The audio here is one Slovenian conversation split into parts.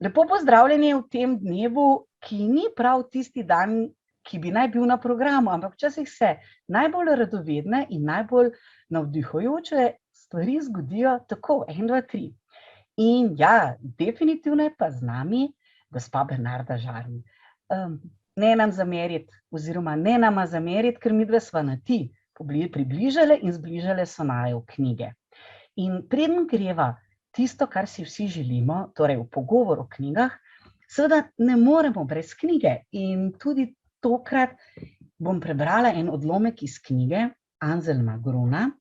Lepo pozdravljeni v tem dnevu, ki ni prav tisti dan, ki bi naj bil na programu, ampak včasih se najbolj radovedne in najbolj navdihujoče stvari zgodijo tako, 1, 2, 3. In ja, definitivno je pa z nami gospa Bernarda Žarn. Ne nam zameriti, oziroma ne nama zameriti, ker midve sva na ti približale in zbližale so naju knjige. In preden greva tisto, kar si vsi želimo, torej v pogovor o knjigah, seveda ne moremo brez knjige. In tudi tokrat bom prebrala en odlomek iz knjige Anselma Gruna,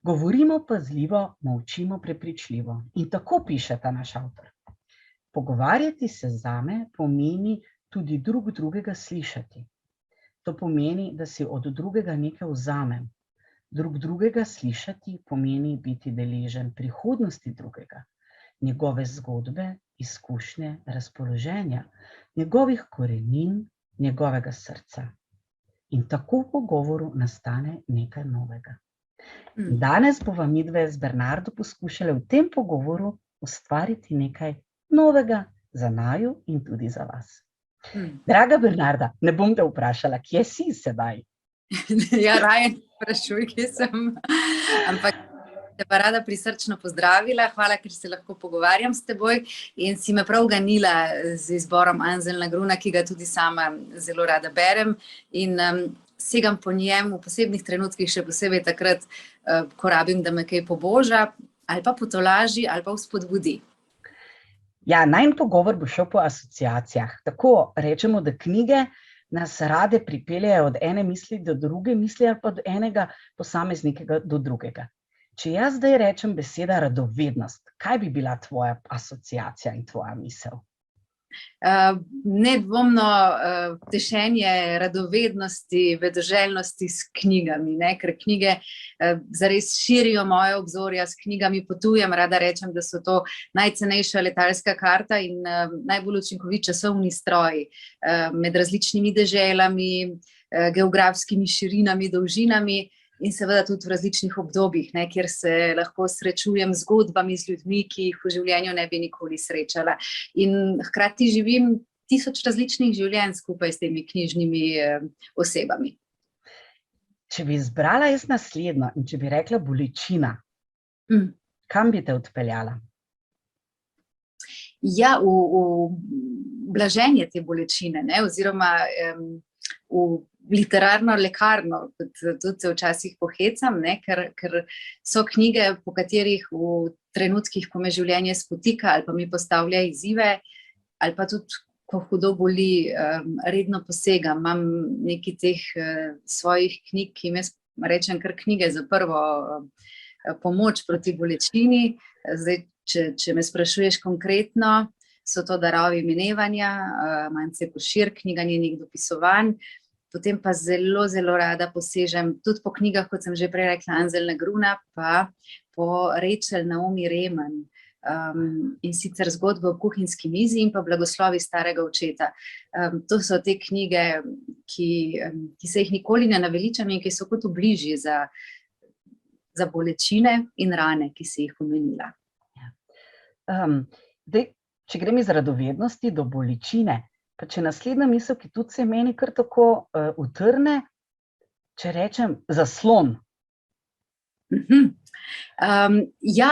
Govorimo pazljivo, molčimo prepričljivo. In tako piše ta naš avtor. Pogovarjati se zame pomeni tudi drugega slišati. To pomeni, da si od drugega nekaj vzamem. Drugega slišati pomeni biti deležen prihodnosti drugega, njegove zgodbe, izkušnje, razpoloženja, njegovih korenin, njegovega srca. In tako v pogovoru nastane nekaj novega. Danes bova midve z Bernardo poskušale v tem pogovoru ustvariti nekaj novega za naju in tudi za vas. Draga Bernarda, ne bom te vprašala, kje si sedaj? Ja, raje vprašuj, kje sem. Ampak te pa rada prisrčno pozdravila. Hvala, ker se lahko pogovarjam s teboj in si me prav ganila z izborom Anselma Gruna, ki ga tudi sama zelo rada berem in segam po njem v posebnih trenutkih, še posebej takrat, ko rabim, da me kaj poboža ali pa potolaži ali pa vzpodbudi. Ja, najin pogovor bo šel po asociacijah. Tako rečemo, da knjige nas rade pripeljejo od ene misli do druge misli ali pa od enega posameznika do drugega. Če jaz zdaj rečem beseda radovednost, kaj bi bila tvoja asociacija in tvoja misel? Nedvomno tešenje radovednosti, vedoželjnosti s knjigami, ker knjige zares širijo moje obzorja, s knjigami potujem, rada rečem, da so to najcenejša letalska karta in najbolj učinkovit časovni stroj med različnimi deželami, geografskimi širinami, dolžinami in seveda tudi v različnih obdobjih, kjer se lahko srečujem z zgodbami, z ljudmi, ki jih v življenju ne bi nikoli srečala. In hkrati živim 1000 različnih življenj skupaj s temi knjižnimi osebami. Če bi izbrala jaz naslednjo in če bi rekla bolečina, kam bi te odpeljala? Ja, v blaženje te bolečine, oziroma v literarno lekarno, tudi se včasih pohecam, ker so knjige, po katerih v trenutkih, ko me življenje spotika ali pa mi postavlja izzive, ali pa tudi, ko hudo boli, redno posegam. Imam nekaj teh svojih knjig, ki jim jaz rečem kar knjige za prvo pomoč proti bolečini. Zdaj, če me sprašuješ konkretno, so to Darovi minevanja, Mance Košir, knjiga njenih dopisovanj. Potem pa zelo, zelo rada posežem tudi po knjigah, kot sem že prej rekla, Anselma Gruna, pa po Rachel Naomi Remen. In sicer Zgodbe o kuhinjski mizi in pa Blagoslovi starega očeta. To so te knjige, ki se jih nikoli ne naveličam in ki so kot v bližji za bolečine in rane, ki si jih omenila. Če grem iz radovednosti do bolečine, pa če naslednja misel, ki tudi se meni kar tako utrne, če rečem zaslon. Ja,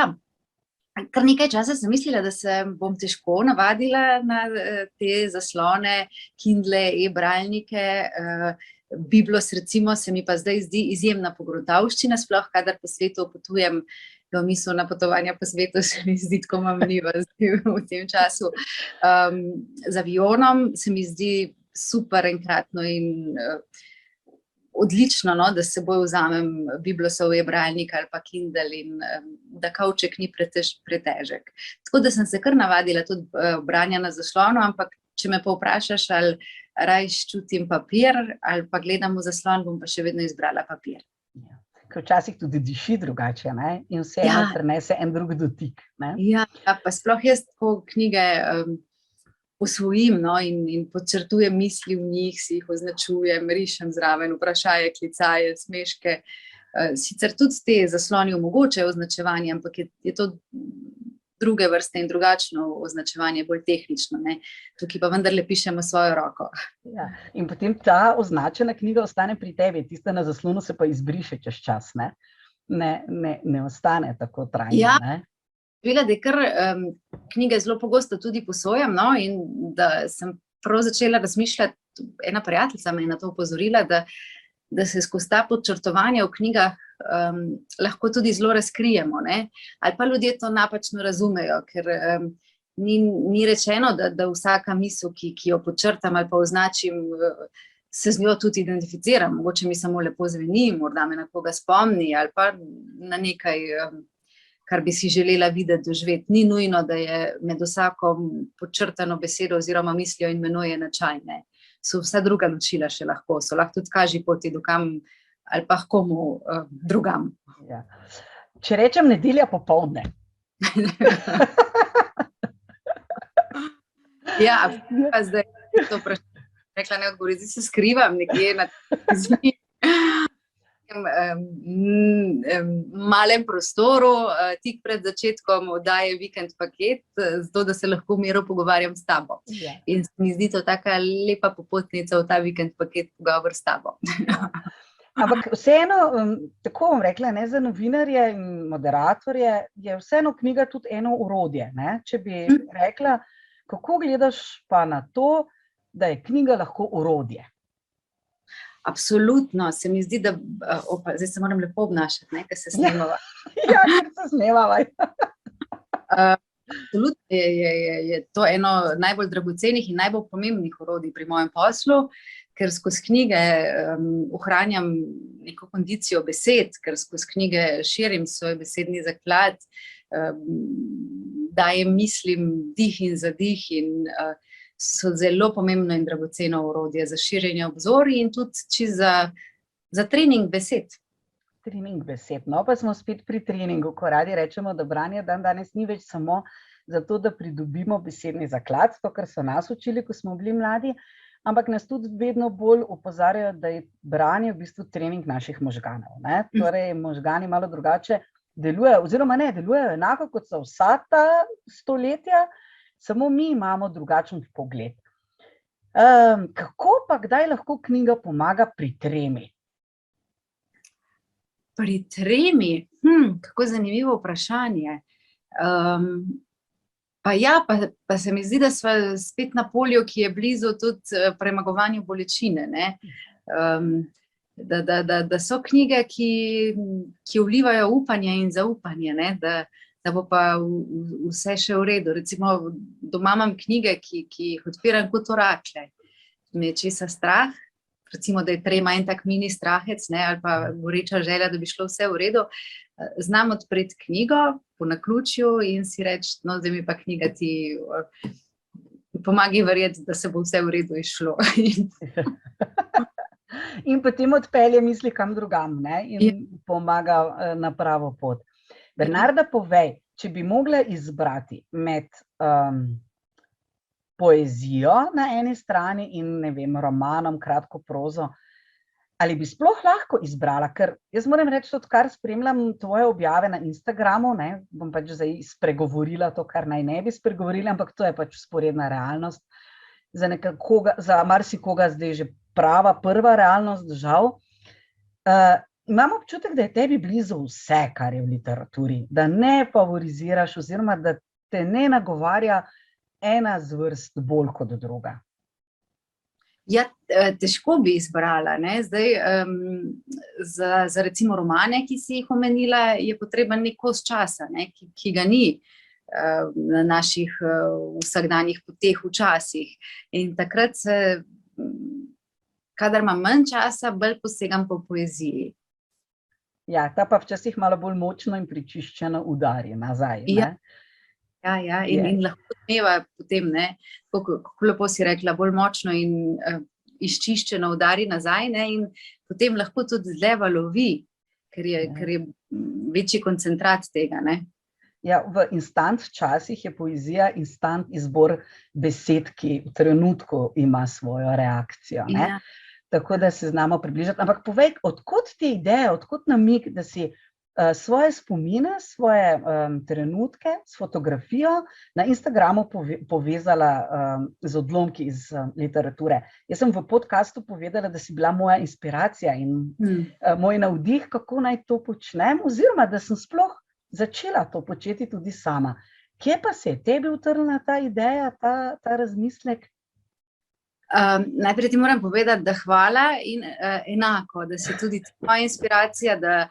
kar nekaj časa sem mislila, da se bom težko navadila na te zaslone, Kindle, e-bralnike, Biblos recimo se mi pa zdaj zdi izjemna pogruntavščina, sploh kadar po svetu potujem. Misel na potovanja po svetu se mi zdi tako mamljiva v tem času. Z avionom se mi zdi super enkratno in odlično, da s seboj vzamem Biblosov e-bralnik ali pa Kindle in da kavček ni pretežek. Tako da sem se kar navadila tudi branja na zaslonu, ampak če me pa vprašaš, ali rajš čutim papir ali pa gledam v zaslon, bom pa še vedno izbrala papir. Ker včasih tudi diši drugače, in vseeno prenese en drug dotik. Ja, pa sploh jaz tako knjige posvojim in podčrtujem misli v njih, si jih označujem, rišem zraven, vprašaje, klicaje, smeške. Sicer tudi te zasloni omogočajo označevanje, ampak je to druge vrste in drugačno označevanje, bolj tehnično, ne. Tukaj pa vendarle pišemo svojo roko. Ja. In potem ta označena knjiga ostane pri tebi, tista na zaslonu se pa izbriše čez čas, ne? Ne ostane tako trajno, Ja. ne? Vila, da je kar knjige zelo pogosto tudi posojam, no, in da sem prav začela razmišljati, ena prijateljica me je na to opozorila, da se skozi ta podčrtovanja v knjigah lahko tudi zelo razkrijemo, ne, ali pa ljudje to napačno razumejo, ker ni rečeno, da vsaka misel, ki jo podčrtam ali pa označim, se z njo tudi identificiram, mogoče mi samo lepo zveni, morda me na koga spomni ali pa na nekaj, kar bi si želela videti, doživeti. Ni nujno, da je med vsako podčrtano besedo oziroma mislijo in menoj enačaj, ne. So vsa druga ločila še lahko, so lahko tudi kaži poti do kam ali pa komu drugam. Ja. Če rečem nedelja popoldne. Ja, pa zdaj to vprašanje rekla ne odgovori, zdaj se skrivam nekje na malem prostoru, tik pred začetkom oddaje Vikend paket, zato da se lahko v miru pogovarjam s tabo. Ja. In se mi zdi to taka lepa popotnica v ta Vikend paket pogovor s tabo. Ampak vseeno, tako bom rekla, ne, za novinarje in moderatorje je vseeno knjiga tudi eno orodje, ne? Če bi rekla, kako gledaš pa na to, da je knjiga lahko orodje? Absolutno, se mi zdi, da zdaj se moram lepo obnašati, ne, ker se snemava. Ja, ker se snemava. Absolutno je to eno najbolj dragocenih in najbolj pomembnih orodij pri mojem poslu, ker skozi knjige ohranjam neko kondicijo besed, ker skozi knjige širim svoj besedni zaklad, dajem mislim dih in zadih in so zelo pomembno in dragoceno orodje za širjenje obzorij in tudi za trening besed. Trening besed, no pa smo spet pri treningu, ko radi rečemo, da branje danes ni več samo zato, da pridobimo besedni zaklad, to, kar so nas učili, ko smo bili mladi, ampak nas tudi vedno bolj opozarjajo, da je branje v bistvu trening naših možganov, ne? Torej, možgani malo drugače delujejo, oziroma ne, delujejo enako, kot so vsa ta stoletja, samo mi imamo drugačen pogled. Kako pa kdaj lahko knjiga pomaga pri tremi? Pri tremi? Kako zanimivo vprašanje. Pa se mi zdi, da sva spet na polju, ki je blizu tudi premagovanju bolečine, ne. Da so knjige, ki vlivajo upanje in zaupanje, ne, da bo pa vse še v redu. Recimo, doma imam knjige, ki jih odpiram kot oraklje. Me je česa strah, recimo, da je trema en tak mini strahec, ne, ali pa goreča želja, da bi šlo vse v redu. Znam odpreti knjigo po naključju in si reči, no, zdaj mi pa knjiga ti pomagi verjeti, da se bo vse v redu izšlo. In potem odpelje misli kam drugam, ne, in pomaga na pravo pot. Bernarda, povej, če bi mogla izbrati med poezijo na eni strani in, ne vem, romanom, kratko prozo, ali bi sploh lahko izbrala, ker jaz moram reči, odkar spremljam tvoje objave na Instagramu, ne, bom pač zdaj spregovorila to, kar naj ne bi spregovorila, ampak to je pač vzporedna realnost, za marsikoga zdaj že prava prva realnost, žal. Imam občutek, da je tebi blizu vse, kar je v literaturi, da ne favoriziraš oziroma da te ne nagovarja ena zvrst bolj kot druga. Ja, težko bi izbrala, ne, zdaj za recimo romane, ki si jih omenila, je potreben nek kos časa, ne, ki ga ni na naših vsakdanjih poteh včasih. In takrat kadar imam manj časa, bolj posegam po poeziji. Ja, ta pa včasih malo bolj močno in prečiščeno udari nazaj, ne? Ja, in lahko odmeva potem, ne, kako lepo si rekla, bolj močno in izčiščeno udari nazaj, ne, in potem lahko tudi dlje valovi, ker je večji koncentrat tega, ne. Ja, v instant časih je poezija instant izbor besed, ki v trenutku ima svojo reakcijo, ne. Ja. Tako da se znamo približati. Ampak povej, odkot te ideje, odkot namig, da si svoje spomine, svoje trenutke s fotografijo na Instagramu povezala z odlomki iz literature. Jaz sem v podcastu povedala, da si bila moja inspiracija in moj navdih, kako naj to počnem, oziroma da sem sploh začela to početi tudi sama. Kje pa se je tebi utrnila ta ideja, ta razmislek? Najprej ti moram povedati, da hvala in enako, da si tudi moja inspiracija, da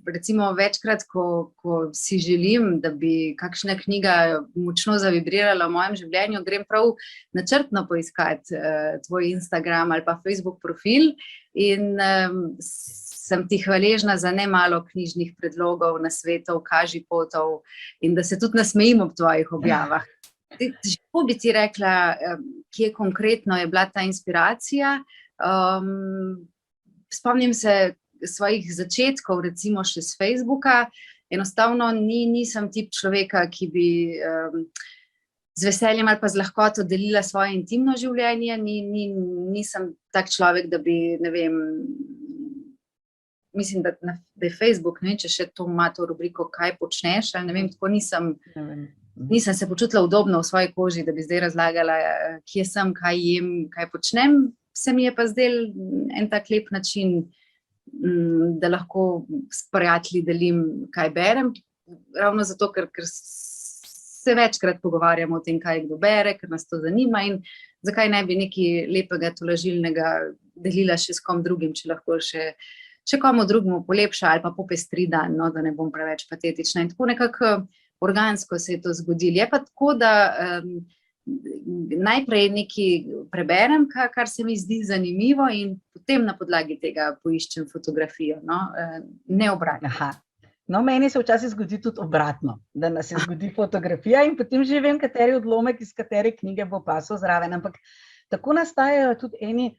recimo večkrat, ko si želim, da bi kakšna knjiga močno zavibrirala v mojem življenju, grem prav načrtno poiskati tvoj Instagram ali pa Facebook profil in sem ti hvaležna za nemalo knjižnih predlogov, nasvetov, kažipotov in da se tudi nasmejim ob tvojih objavah. Težko bi ti rekla, kje konkretno je bila ta inspiracija. Spomnim se svojih začetkov, recimo še s Facebooka. Enostavno nisem tip človeka, ki bi z veseljem ali pa z lahkoto delila svoje intimno življenje. Nisem tak človek, da bi, ne vem, mislim, da je Facebook, ne, če še to ima to rubriko, kaj počneš, ali ne vem, tako nisem se počutila udobno v svoji koži, da bi zdaj razlagala, kje sem, kaj jem, kaj počnem. Se mi je pa zdel en tak lep način, da lahko s prijatelji delim, kaj berem. Ravno zato, ker se večkrat pogovarjamo o tem, kaj kdo bere, ker nas to zanima in zakaj ne bi nekaj lepega, tolažilnega delila še s kom drugim, če lahko še komu drugemu polepša ali pa popestri dan, no, da ne bom preveč patetična. In tako nekako organsko se je to zgodilo. Je pa tako, da najprej nekaj preberem, kar se mi zdi zanimivo in potem na podlagi tega poiščem fotografijo, no, ne obratno. Aha. No, meni se včasih zgodi tudi obratno, da nas se zgodi fotografija in potem že vem, kateri odlomek iz katere knjige bo pasal zraven, ampak tako nastajajo tudi eni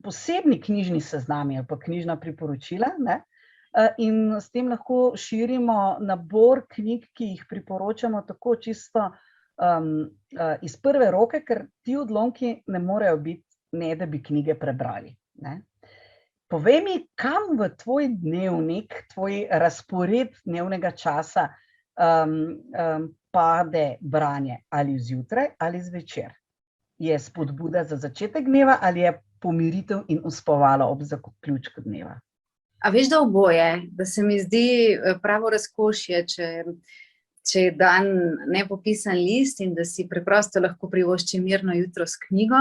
posebni knjižni seznami ali pa knjižna priporočila, ne? In s tem lahko širimo nabor knjig, ki jih priporočamo tako čisto iz prve roke, ker ti odlomki ne morejo biti, ne da bi knjige prebrali, ne. Povej mi, kam v tvoj dnevnik, tvoj razpored dnevnega časa pade branje, ali zjutraj ali zvečer? Je spodbuda za začetek dneva ali je pomiritev in uspavalo ob zaključku dneva? A veš, da oboje, da se mi zdi pravo razkošje, če je dan nepopisan list in da si preprosto lahko privoščim mirno jutro s knjigo,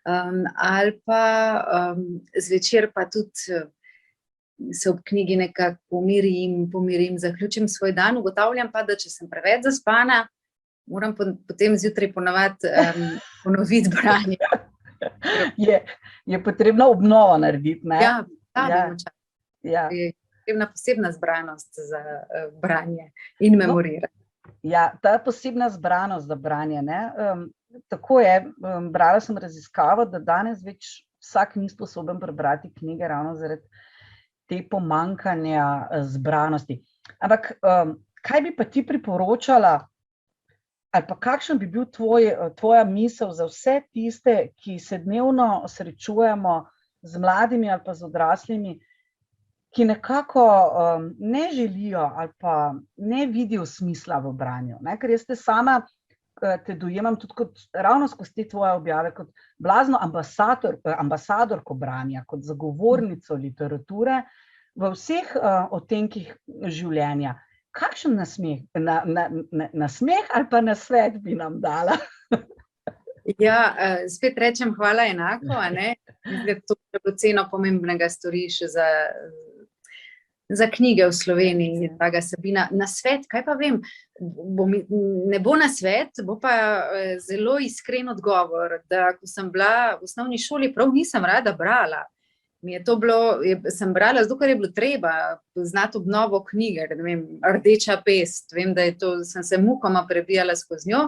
ali pa zvečer pa tudi se ob knjigi nekako pomirim, zaključim svoj dan, ugotavljam pa, da če sem preveč zaspana, moram potem zjutraj ponavadi ponoviti branje. Je potrebno obnovo narediti, ne? Ja, je potrebna posebna zbranost za branje in memoriranje. Ja, ta posebna zbranost za branje, ne? Tako je, brala sem raziskavo, da danes več vsak ni sposoben prebrati knjige ravno zaradi te pomanjkanja zbranosti. Ampak kaj bi pa ti priporočala, ali pa kakšen bi bil tvoja misel za vse tiste, ki se dnevno srečujemo z mladimi ali pa z odraslimi, ki nekako ne želijo ali pa ne vidijo smisla v branju, ne? Ker jaz te dojemam tudi kot, ravno skozi te tvoje objave, kot blazno ambasadorko branja, kot zagovornico literature v vseh odtenkih življenja. Kakšen nasmeh ali pa nasvet bi nam dala? Ja, spet rečem hvala enako, a ne? To dragoceno pomembnega storiš za knjige v Sloveniji, draga Sabina. Nasvet, kaj pa vem, ne bo nasvet, bo pa zelo iskren odgovor, da ko sem bila v osnovni šoli, prav nisem rada brala. Mi je to bilo, sem brala zato, ker je bilo treba znati obnovo knjige, ne vem, Rdeča pest, vem, da je to, sem se mukoma prebijala skozi njo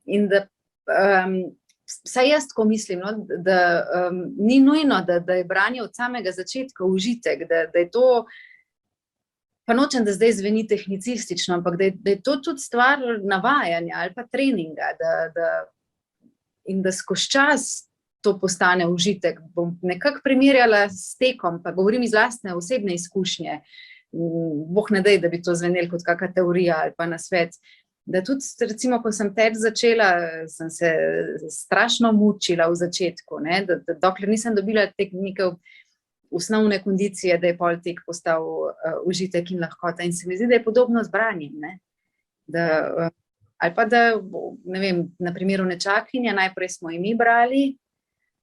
in da vsaj jaz tako mislim, no, da ni nujno, da je branje od samega začetka užitek, da je to, pa nočem, da zdaj zveni tehnicistično, ampak da je to tudi stvar navajanja ali pa treninga, in da skozi čas to postane užitek. Bom nekako primerjala s tekom, pa govorim iz lastne osebne izkušnje. Bog ne daj, da bi to zvenelo kot kakšna teorija ali pa nasvet. Da tudi, recimo, ko sem teči začela, sem se strašno mučila v začetku, ne, dokler nisem dobila te neke osnovne kondicije, da je pol tek postal užitek in lahkota. In se mi zdi, da je podobno z branjem, ne. Ali pa da, ne vem, na primeru Nečakinja, najprej smo in mi brali,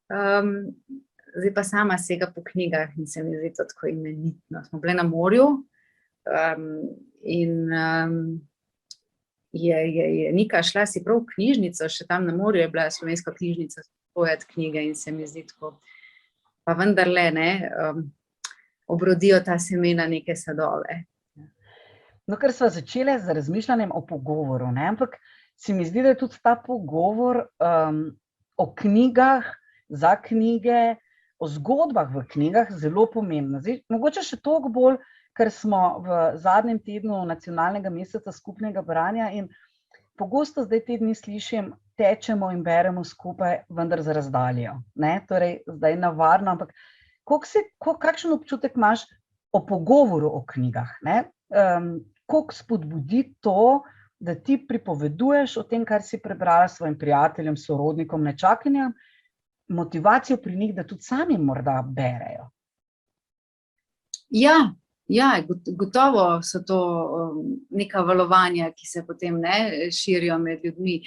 zdaj pa sama sega po knjigah in se mi zdi to tako imenitno. Smo bile na morju in je Nika šla si prav v knjižnico, še tam na morju je bila slovenska knjižnica, pojat knjige in se mi zdi tako, pa vendarle, ne, obrodijo ta semena neke sadove. No, ker sva začele z razmišljanjem o pogovoru, ne, ampak se mi zdi, da je tudi ta pogovor o knjigah, za knjige, o zgodbah v knjigah zelo pomembno. Zdaj, mogoče še toliko bolj, ker smo v zadnjem tednu nacionalnega meseca skupnega branja in pogosto zdaj te dni slišim, tečemo in beremo skupaj, vendar z razdaljo, ne, torej zdaj navarno, ampak kakšen občutek imaš o pogovoru o knjigah, ne, koliko spodbudi to, da ti pripoveduješ o tem, kar si prebrala svojim prijateljem, sorodnikom, Nečakinjem, motivacijo pri njih, da tudi sami morda berejo? Ja, gotovo so to neka valovanja, ki se potem širijo med ljudmi.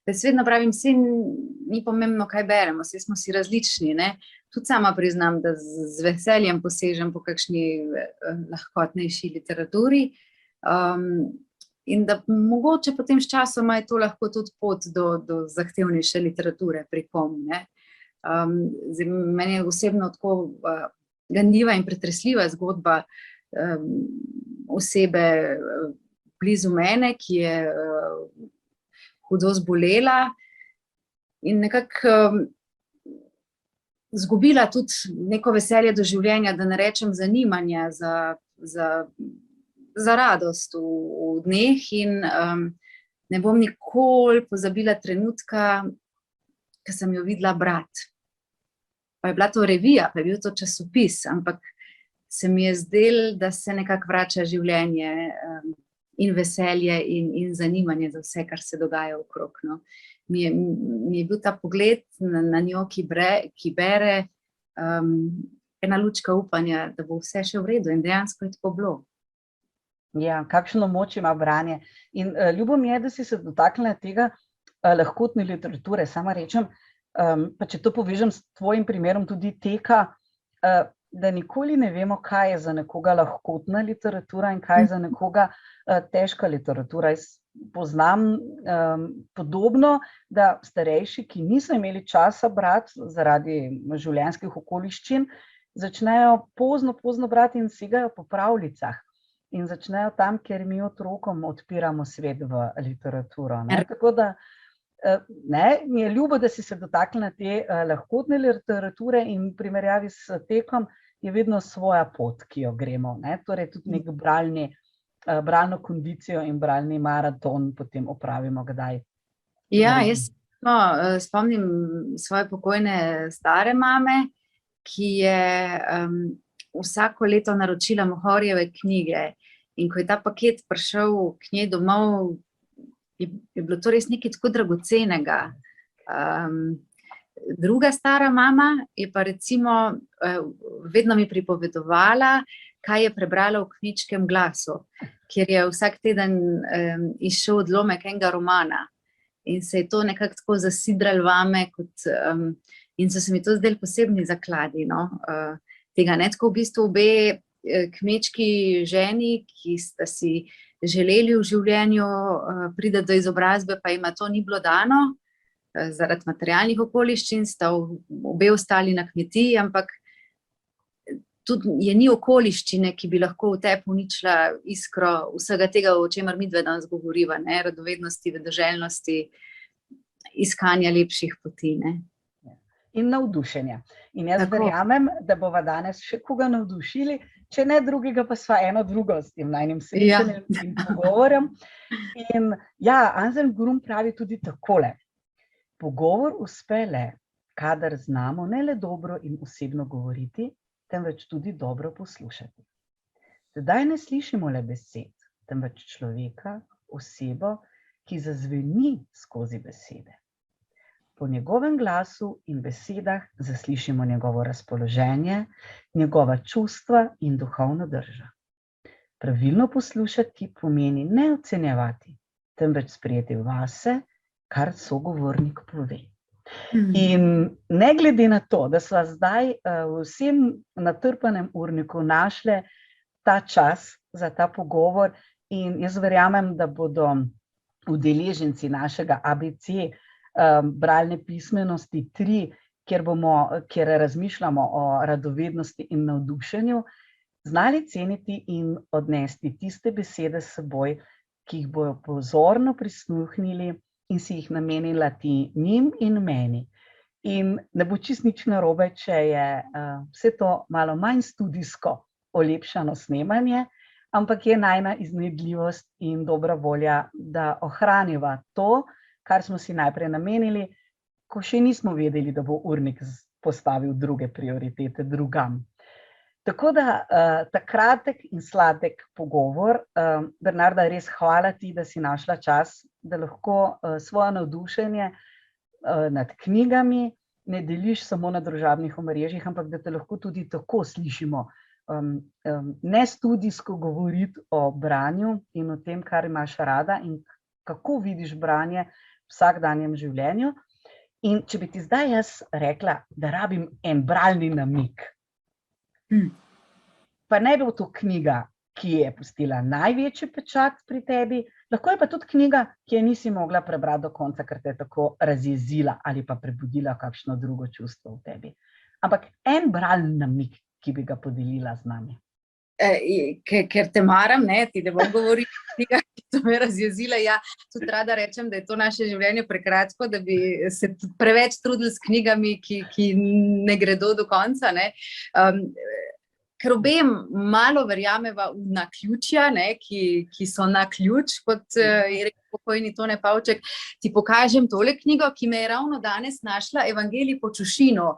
Jaz vedno pravim, saj ni pomembno, kaj beremo, saj smo si različni, ne. Tudi sama priznam, da z veseljem posežem po kakšni lahkotnejši literaturi in da mogoče potem s časoma je to lahko tudi pot do zahtevnejše literature pri kom, ne. Meni je osebno tako ganljiva in pretresljiva zgodba osebe blizu mene, ki je hudo zbolela in nekako izgubila tudi neko veselje do življenja, da ne rečem zanimanja za radost v dneh in ne bom nikoli pozabila trenutka, ko sem jo videla brati. Pa je bila to revija, pa je bil to časopis, ampak se mi je zdelo, da se nekako vrača življenje in veselje in zanimanje za vse, kar se dogaja okrog, no. Mi je bil ta pogled na njo, ki bere, ena lučka upanja, da bo vse še v redu in dejansko je tako bilo. Ja, kakšno moč ima branje. In ljubo mi je, da si se dotaknila tega lahkotne literature. Sama rečem, pa če to povežem s tvojim primerom tudi teka, da nikoli ne vemo, kaj je za nekoga lahkotna literatura in kaj je za nekoga težka literatura. Jaz poznam podobno, da starejši, ki niso imeli časa brati zaradi življenjskih okoliščin, začnejo pozno brati in segajo po pravljicah. In začnejo tam, kjer mi otrokom odpiramo svet v literaturo. Tako da mi je ljubo, da si se dotaknila te lahkotne literature in v primerjavi s tekom je vedno svoja pot, ki jo gremo. Torej tudi nek bralno kondicijo in bralni maraton potem opravimo kdaj. Ja, jaz spomnim svoje pokojne stare mame, ki je vsako leto naročila Mohorjeve knjige in ko je ta paket prišel k njej domov, je bilo to res nekaj tako dragocenega. Druga stara mama je pa recimo vedno mi pripovedovala, kaj je prebrala v Kničkem glasu, kjer je vsak teden izšel odlomek enega romana in se je to nekako tako zasidralo vame in so se mi to zdeli posebni zakladi, no, tega, ne, tako v bistvu obe kmečki ženi, ki sta si želeli v življenju priti do izobrazbe, pa jima to ni bilo dano, zaradi materialnih okoliščin sta obe ostali na kmetiji, ampak tudi je ni okoliščine, ki bi lahko v tebi uničila iskro vsega tega, o čemer midve danes govoriva, ne, radovednosti, vedoželjnosti, iskanja lepših poti, ne. In navdušenja. In jaz verjamem, da bova danes še koga navdušili, če ne drugega, pa sva eno drugo s tem najnim srečanjem in pogovorjem. In ja, Anselm Grun pravi tudi takole: pogovor uspe le, kadar znamo ne le dobro in osebno govoriti, temveč tudi dobro poslušati. Tedaj ne slišimo le besed, temveč človeka, osebo, ki zazveni skozi besede. Po njegovem glasu in besedah zaslišimo njegovo razpoloženje, njegova čustva in duhovno držo. Pravilno poslušati pomeni ne ocenjevati, temveč sprejeti vase, kar sogovornik pove. In ne glede na to, da sva zdaj v vsem natrpanem urniku našle ta čas za ta pogovor, in jaz verjamem, da bodo udeleženci našega ABC bralne pismenosti 3, kjer razmišljamo o radovednosti in navdušenju, znali ceniti in odnesti tiste besede s seboj, ki jih bojo pozorno prisluhnili in si jih namenila ti njim in meni. In ne bo čisto nič narobe, če je vse to malo manj studijsko olepšano snemanje, ampak je najina iznajdljivost in dobra volja, da ohraniva to, kar smo si najprej namenili, ko še nismo vedeli, da bo urnik postavil druge prioritete drugam. Tako da ta kratek in sladek pogovor, Bernarda, res hvala ti, da si našla čas, da lahko svoje navdušenje nad knjigami ne deliš samo na družabnih omrežjih, ampak da te lahko tudi tako slišimo, ne studijsko govoriti o branju in o tem, kar imaš rada in kako vidiš branje v vsakdanjem življenju. In če bi ti zdaj jaz rekla, da rabim en bralni namig, pa ne bi to knjiga, ki je pustila največji pečat pri tebi, lahko je pa tudi knjiga, ki je nisi mogla prebrati do konca, ker te je tako razjezila ali pa prebudila kakšno drugo čustvo v tebi. Ampak en bralni namig, ki bi ga podelila z nami. Ker te maram, ti ne bom govorila knjiga, ki so me razjezila. Ja, tudi rada rečem, da je to naše življenje prekratko, da bi se preveč trudili s knjigami, ki ne gredo do konca, ne. Ker obem malo verjameva v naključja, ki so na ključ, kot je rekel pokojni Tone Pavček. Ti pokažem tole knjigo, ki me je ravno danes našla, Evangelij po Čušinu.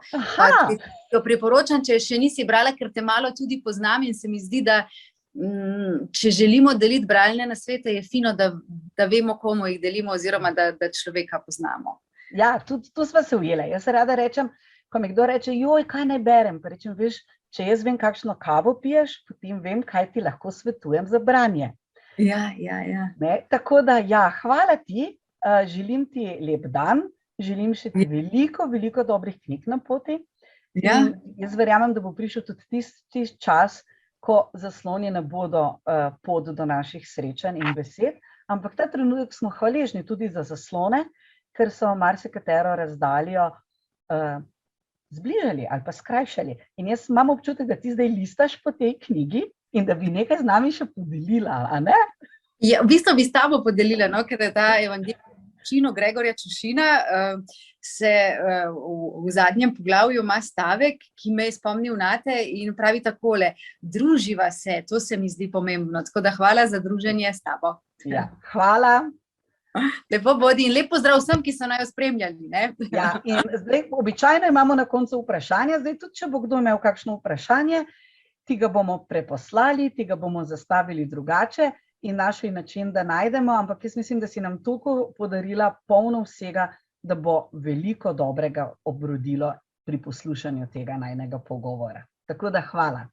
Jo priporočam, če še nisi brala, ker te malo tudi poznam in se mi zdi, da če želimo deliti bralne nasvete, je fino, da vemo, komu jih delimo oziroma da človeka poznamo. Ja, tudi tu sva se ujela. Jaz rada rečem, ko mi kdo reče, joj, kaj naj berem, pa rečem, veš, če jaz vem, kakšno kavo piješ, potem vem, kaj ti lahko svetujem za branje. Ja. Tako da, ja, hvala ti, želim ti lep dan, želim še ti veliko, veliko dobrih knjig na poti. Ja. Jaz verjamem, da bo prišel tudi tisti čas, ko zasloni ne bodo pot do naših srečanj in besed, ampak ta trenutek smo hvaležni tudi za zaslone, ker so marsikatero razdaljo zbližali ali pa skrajšali. In jaz imam občutek, da ti zdaj listaš po tej knjigi in da bi nekaj z nami še podelila, a ne? Ja, v bistvu bi s tabo podelila, ker je ta Evangelij po Čušinu, Gregorja Čušina, se v zadnjem poglavju ima stavek, ki me je spomnil nate in pravi takole: druživa se, to se mi zdi pomembno, tako da hvala za druženje s tabo. Ja, hvala. Lepo bodi in lep pozdrav vsem, ki so naju spremljali, ne? Ja, in zdaj običajno imamo na koncu vprašanja, zdaj tudi, če bo kdo imel kakšno vprašanje, ti ga bomo preposlali, ti ga bomo zastavili drugače in našli način, da najdemo, ampak jaz mislim, da si nam toliko podarila polno vsega, da bo veliko dobrega obrodilo pri poslušanju tega najinega pogovora. Tako da hvala.